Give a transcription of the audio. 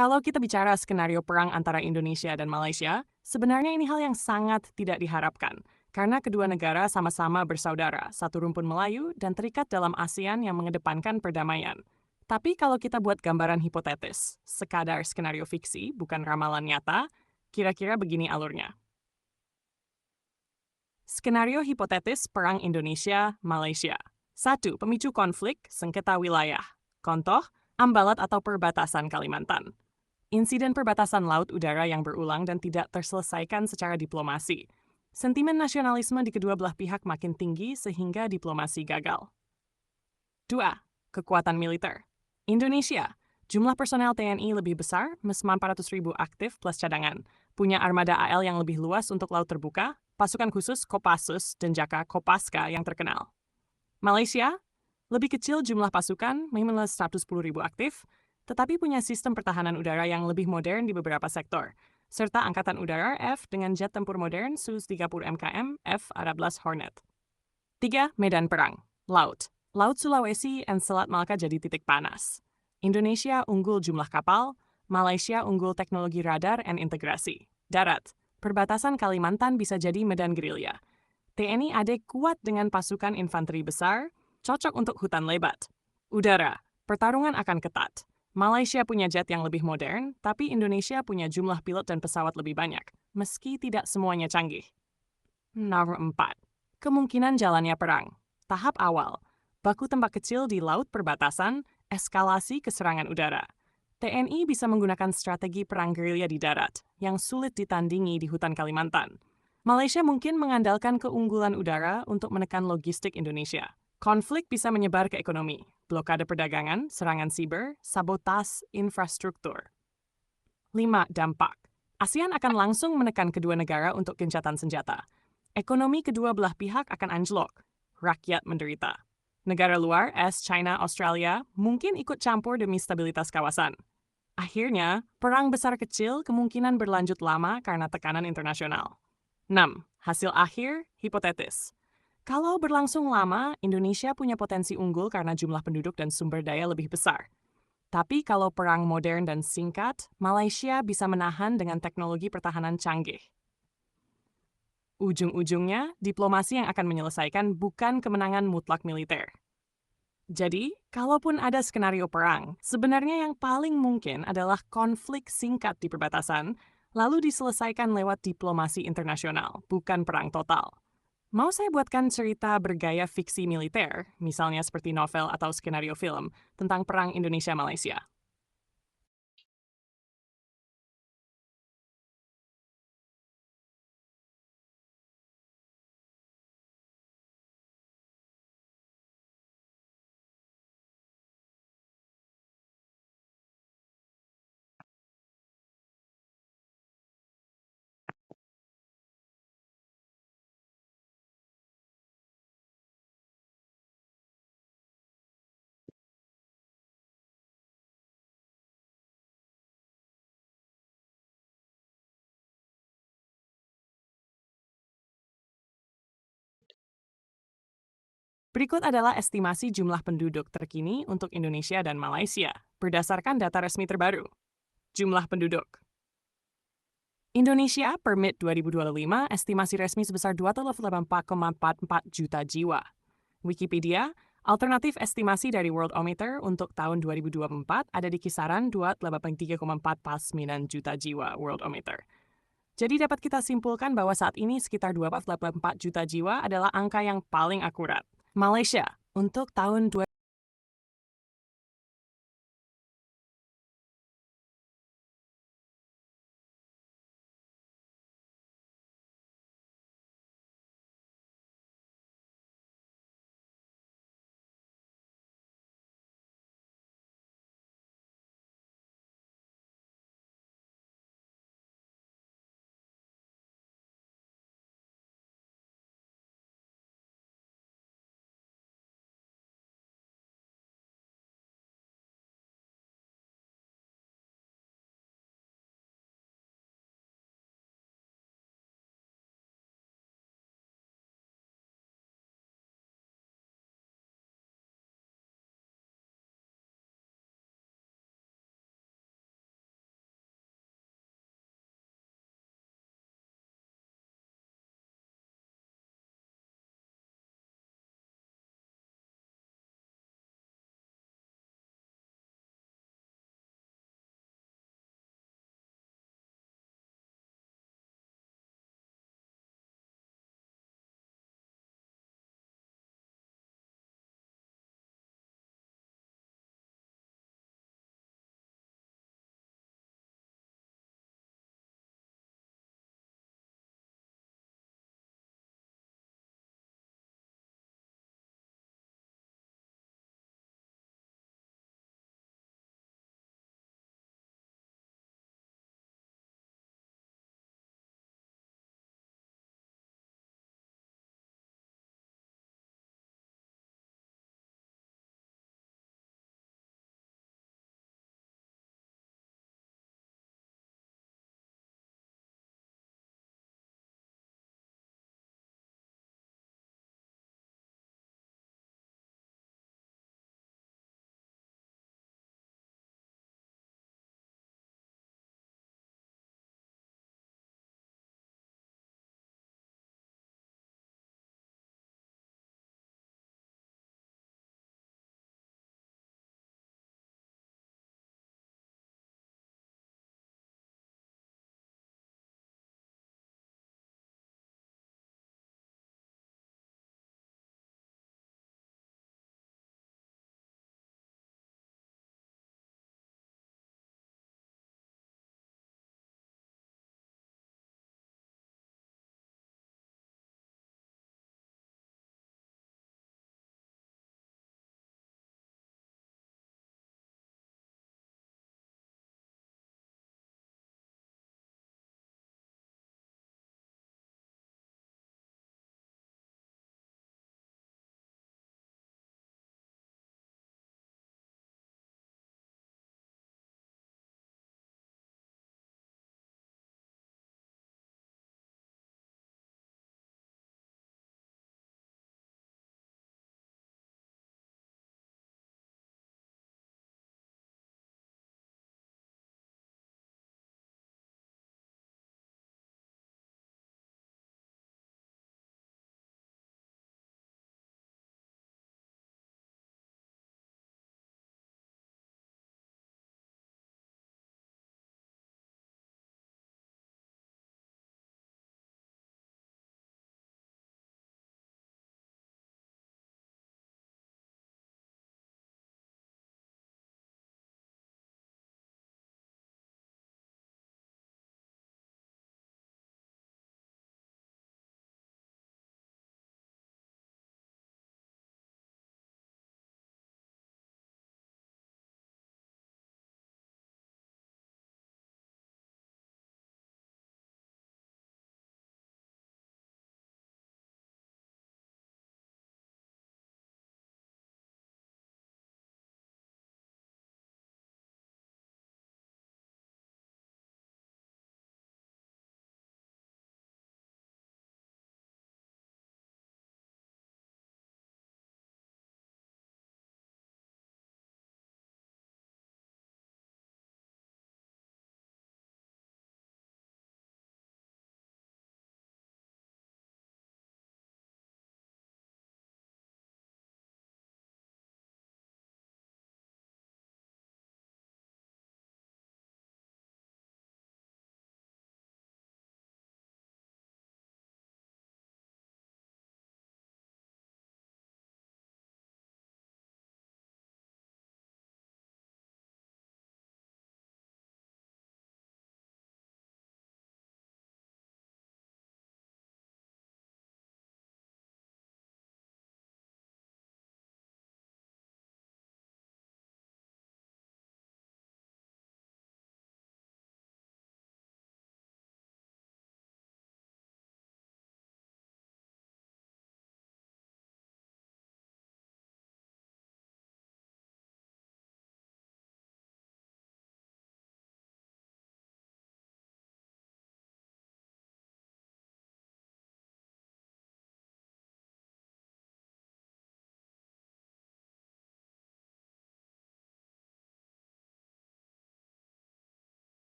Kalau kita bicara skenario perang antara Indonesia dan Malaysia, sebenarnya ini hal yang sangat tidak diharapkan. Karena kedua negara sama-sama bersaudara, satu rumpun Melayu, dan terikat dalam ASEAN yang mengedepankan perdamaian. Tapi kalau kita buat gambaran hipotetis, sekadar skenario fiksi, bukan ramalan nyata, kira-kira begini alurnya. Skenario hipotetis Perang Indonesia-Malaysia. 1. Pemicu konflik, sengketa wilayah. Contoh, Ambalat atau perbatasan Kalimantan. Insiden perbatasan laut-udara yang berulang dan tidak terselesaikan secara diplomasi. Sentimen nasionalisme di kedua belah pihak makin tinggi sehingga diplomasi gagal. 2. Kekuatan militer. Indonesia. Jumlah personel TNI lebih besar, MES 400.000 aktif plus cadangan. Punya armada AL yang lebih luas untuk laut terbuka, pasukan khusus Kopassus dan Jaka Kopaska yang terkenal. Malaysia. Lebih kecil jumlah pasukan, minus 110.000 aktif, tetapi punya sistem pertahanan udara yang lebih modern di beberapa sektor, serta Angkatan Udara F dengan jet tempur modern Su-30 MKM F-12 Hornet. 3. Medan perang. Laut. Laut Sulawesi dan Selat Malaka jadi titik panas. Indonesia unggul jumlah kapal, Malaysia unggul teknologi radar dan integrasi. Darat. Perbatasan Kalimantan bisa jadi medan gerilya. TNI AD kuat dengan pasukan infanteri besar, cocok untuk hutan lebat. Udara. Pertarungan akan ketat. Malaysia punya jet yang lebih modern, tapi Indonesia punya jumlah pilot dan pesawat lebih banyak, meski tidak semuanya canggih. Nomor 4. Kemungkinan jalannya perang. Tahap awal. Baku tembak kecil di laut perbatasan, eskalasi ke serangan udara. TNI bisa menggunakan strategi perang gerilya di darat, yang sulit ditandingi di hutan Kalimantan. Malaysia mungkin mengandalkan keunggulan udara untuk menekan logistik Indonesia. Konflik bisa menyebar ke ekonomi, blokade perdagangan, serangan siber, sabotas infrastruktur. 5. Dampak. ASEAN akan langsung menekan kedua negara untuk gencatan senjata. Ekonomi kedua belah pihak akan anjlok. Rakyat menderita. Negara luar, China, Australia, mungkin ikut campur demi stabilitas kawasan. Akhirnya, perang besar kecil kemungkinan berlanjut lama karena tekanan internasional. 6. Hasil akhir, hipotetis. Kalau berlangsung lama, Indonesia punya potensi unggul karena jumlah penduduk dan sumber daya lebih besar. Tapi kalau perang modern dan singkat, Malaysia bisa menahan dengan teknologi pertahanan canggih. Ujung-ujungnya, diplomasi yang akan menyelesaikan bukan kemenangan mutlak militer. Jadi, kalaupun ada skenario perang, sebenarnya yang paling mungkin adalah konflik singkat di perbatasan, lalu diselesaikan lewat diplomasi internasional, bukan perang total. Mau saya buatkan cerita bergaya fiksi militer, misalnya seperti novel atau skenario film, tentang perang Indonesia-Malaysia? Berikut adalah estimasi jumlah penduduk terkini untuk Indonesia dan Malaysia, berdasarkan data resmi terbaru. Jumlah penduduk. Indonesia per Mid 2025 estimasi resmi sebesar 284,44 juta jiwa. Wikipedia, alternatif estimasi dari Worldometer untuk tahun 2024 ada di kisaran 283,49 juta jiwa Worldometer. Jadi dapat kita simpulkan bahwa saat ini sekitar 284 juta jiwa adalah angka yang paling akurat. Malaysia, untuk tahun